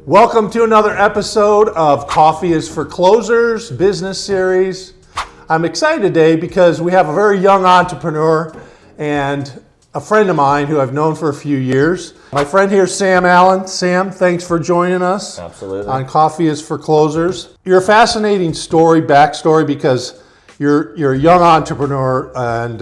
Welcome to another episode of Coffee is for Closers business series. I'm excited today because we have a very young entrepreneur and a friend of mine who I've known for a few years. My friend here, Sam Allen. Sam, thanks for joining us. Absolutely. On Coffee is for Closers. You're a fascinating backstory, because you're a young entrepreneur and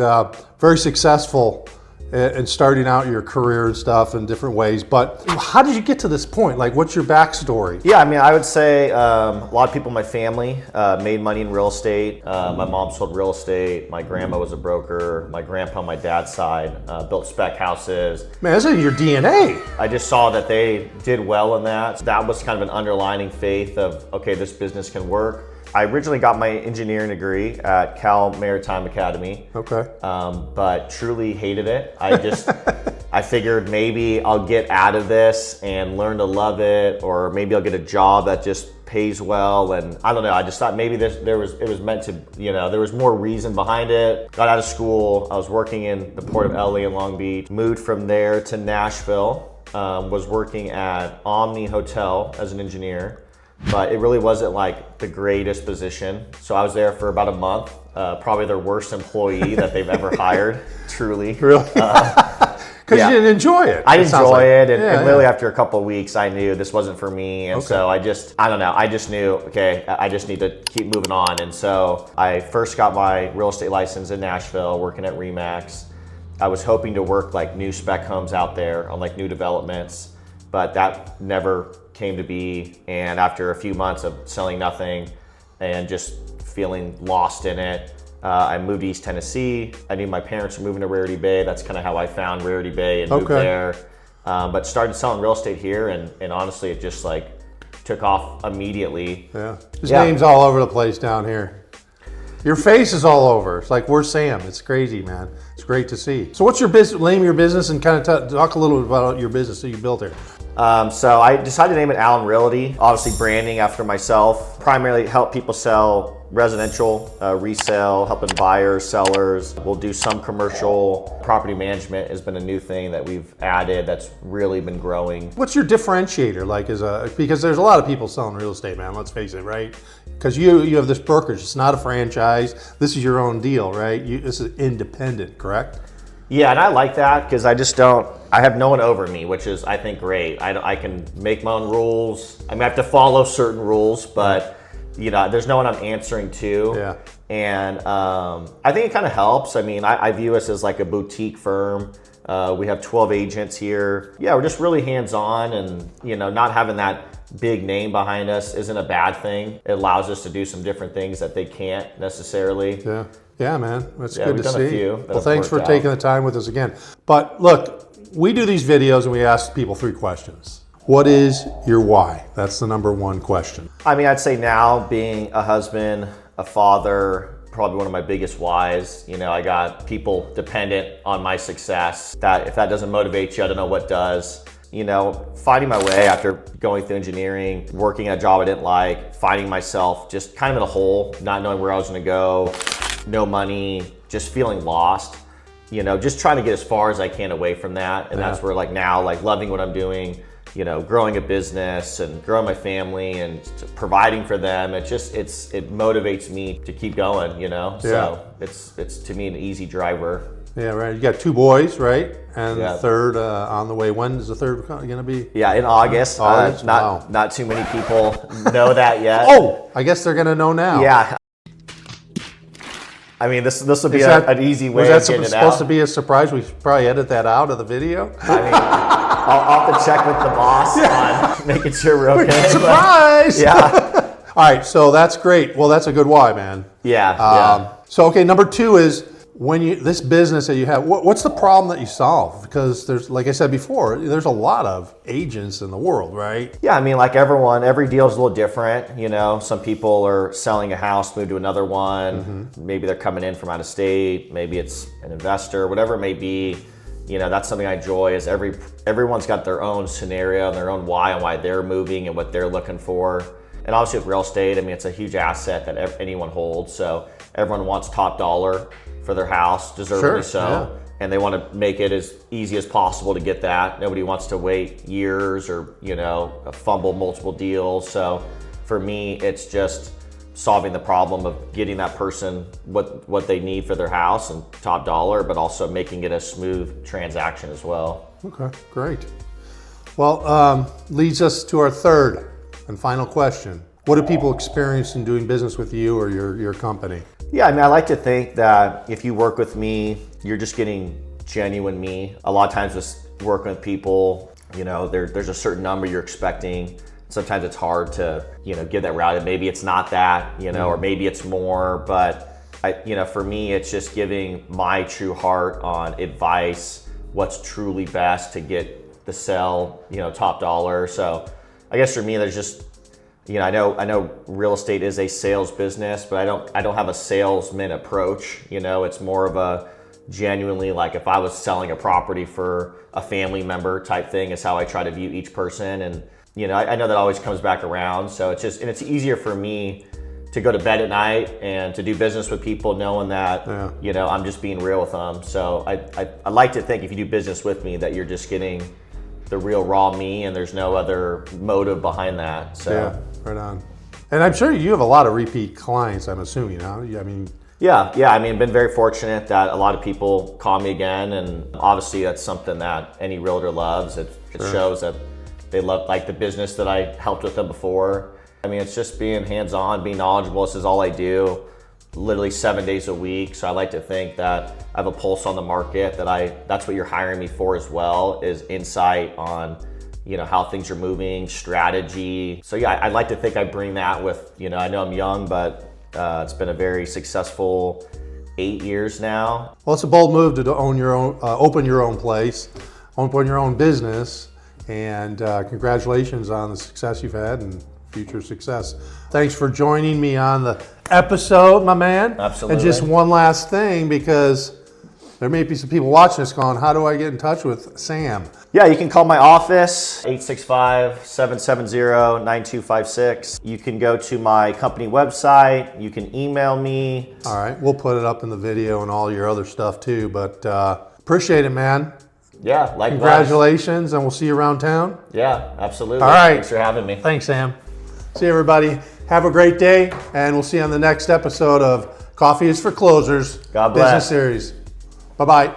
very successful in starting out your career and stuff in different ways. But how did you get to this point? Like, what's your backstory? Yeah, I mean, I would say a lot of people in my family made money in real estate. My mom sold real estate. My grandma was a broker. My grandpa on my dad's side built spec houses. Man, that's in your DNA. I just saw that they did well in that. So that was kind of an underlining faith of, okay, this business can work. I originally got my engineering degree at Cal Maritime Academy. Okay. But truly hated it. I figured maybe I'll get out of this and learn to love it, or maybe I'll get a job that just pays well. And I don't know, I just thought maybe it was meant to, there was more reason behind it. Got out of school, I was working in the port of LA and Long Beach, moved from there to Nashville, was working at Omni Hotel as an engineer. But it really wasn't like the greatest position. So I was there for about a month, probably their worst employee that they've ever hired, truly. Really? Because you didn't enjoy it. I didn't enjoy it. And literally after a couple of weeks, I knew this wasn't for me. And so I just knew, okay, I just need to keep moving on. And so I first got my real estate license in Nashville, working at RE/MAX. I was hoping to work like new spec homes out there on like new developments, but that never came to be. And after a few months of selling nothing and just feeling lost in it, I moved to East Tennessee. I knew my parents were moving to Rarity Bay. That's kind of how I found Rarity Bay and moved there. But started selling real estate here, and honestly, it just like took off immediately. Yeah, his name's all over the place down here. Your face is all over. It's like, where's Sam? It's crazy, man. It's great to see. So what's your business, name of your business, and kind of talk a little bit about your business that you built here. So I decided to name it Allen Realty, obviously branding after myself, primarily help people sell residential, resale, helping buyers, sellers. We'll do some commercial. Property management has been a new thing that we've added that's really been growing. What's your differentiator like because there's a lot of people selling real estate, man, let's face it, right? Because you have this brokerage, it's not a franchise, this is your own deal, right? This is independent, correct? Yeah, and I like that because I have no one over me, which is, I think, great. I can make my own rules. I mean, I have to follow certain rules, but there's no one I'm answering to. Yeah. And I think it kind of helps. I mean, I view us as like a boutique firm. We have 12 agents here. Yeah, we're just really hands-on, and not having that big name behind us isn't a bad thing. It allows us to do some different things that they can't necessarily. Yeah, man, that's good to see. A few well, thanks for taking the time with us again. But look, we do these videos and we ask people 3 questions. What is your why? That's the number 1 question. I mean, I'd say now, being a husband, a father, probably one of my biggest whys. I got people dependent on my success. That if that doesn't motivate you, I don't know what does. Finding my way after going through engineering, working at a job I didn't like, finding myself just kind of in a hole, not knowing where I was going to go, no money, just feeling lost. Just trying to get as far as I can away from that. And that's where now loving what I'm doing, growing a business and growing my family and providing for them. It motivates me to keep going, So it's to me an easy driver. Yeah, right. You got 2 boys, right? And the third on the way. When is the third going to be? Yeah, in August. Not too many people know that yet. Oh, I guess they're going to know now. Yeah. I mean, this will be an easy way of getting it out. Was that supposed to be a surprise? We should probably edit that out of the video. I mean, I'll have to check with the boss on making sure we're okay. Surprise! Yeah. All right, so that's great. Well, that's a good why, man. Yeah. So, okay, number 2 is, this business that you have, what's the problem that you solve? Because there's, like I said before, there's a lot of agents in the world, right? Yeah, I mean, like everyone, every deal is a little different. Some people are selling a house, move to another one. Maybe they're coming in from out of state. Maybe it's an investor, whatever it may be. That's something I enjoy, is everyone's got their own scenario and their own why and why they're moving and what they're looking for. And obviously with real estate, I mean, it's a huge asset that anyone holds. So everyone wants top dollar for their house, deservedly so. Yeah. And they want to make it as easy as possible to get that. Nobody wants to wait years or, fumble multiple deals. So for me, it's just solving the problem of getting that person what they need for their house and top dollar, but also making it a smooth transaction as well. Okay, great. Well, leads us to our third and final question. What do people experience in doing business with you or your company? Yeah, I mean, I like to think that if you work with me, you're just getting genuine me. A lot of times with working with people, there's a certain number you're expecting. Sometimes it's hard to, give that route. Maybe it's not that, or maybe it's more. But for me, it's just giving my true heart on advice, what's truly best to get the sell, top dollar. So I guess for me, there's just, I know real estate is a sales business, but I don't have a salesman approach. It's more of a genuinely, like if I was selling a property for a family member type thing is how I try to view each person. And I know that always comes back around. So it's easier for me to go to bed at night and to do business with people knowing that, I'm just being real with them. So I like to think if you do business with me that you're just getting the real raw me and there's no other motive behind that. So yeah, right on. And I'm sure you have a lot of repeat clients, I'm assuming, huh? Yeah. I mean, been very fortunate that a lot of people call me again, and obviously that's something that any realtor loves. It shows that they love like the business that I helped with them before. I mean, it's just being hands-on, being knowledgeable. This is all I do, literally 7 days a week. So I like to think that I have a pulse on the market, that's what you're hiring me for as well, is insight on, how things are moving, strategy. So yeah, I'd like to think I bring that with, I know I'm young, but it's been a very successful 8 years now. Well, it's a bold move to own your own, open your own place, open your own business, and congratulations on the success you've had and future success. Thanks for joining me on the episode, my man. Absolutely. And just one last thing, because there may be some people watching this going, how do I get in touch with Sam? Yeah, you can call my office, 865-770-9256. You can go to my company website. You can email me. All right, we'll put it up in the video and all your other stuff too, but appreciate it, man. Yeah, likewise. Congratulations, and we'll see you around town. Yeah, absolutely. All right. Thanks for having me. Thanks, Sam. See you, everybody. Have a great day, and we'll see you on the next episode of Coffee is for Closers God bless. Business Series. Bye-bye.